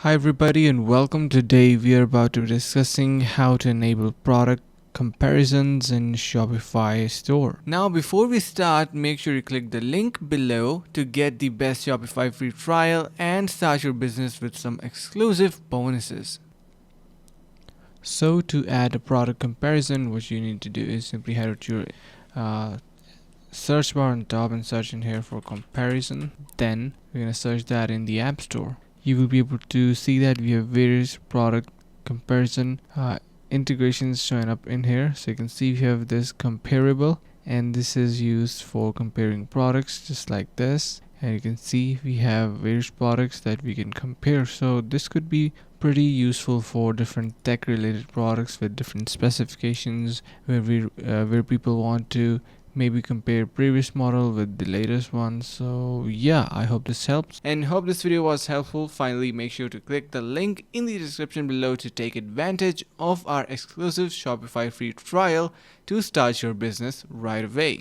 Hi everybody and welcome. Today we are about to be discussing how to enable product comparisons in Shopify store. Now before we start, make sure you click the link below to get the best Shopify free trial and start your business with some exclusive bonuses. So to add a product comparison, what you need to do is simply head to your search bar on top and search in here for comparison. Then we're going to search that in the App Store. You will be able to see that we have various product comparison integrations showing up in here. So you can see we have this comparable, and this is used for comparing products just like this. And you can see we have various products that we can compare. So this could be pretty useful for different tech related products with different specifications where people want to maybe compare previous model with the latest one. So yeah, I hope this helps and hope this video was helpful. Finally, make sure to click the link in the description below to take advantage of our exclusive Shopify free trial to start your business right away.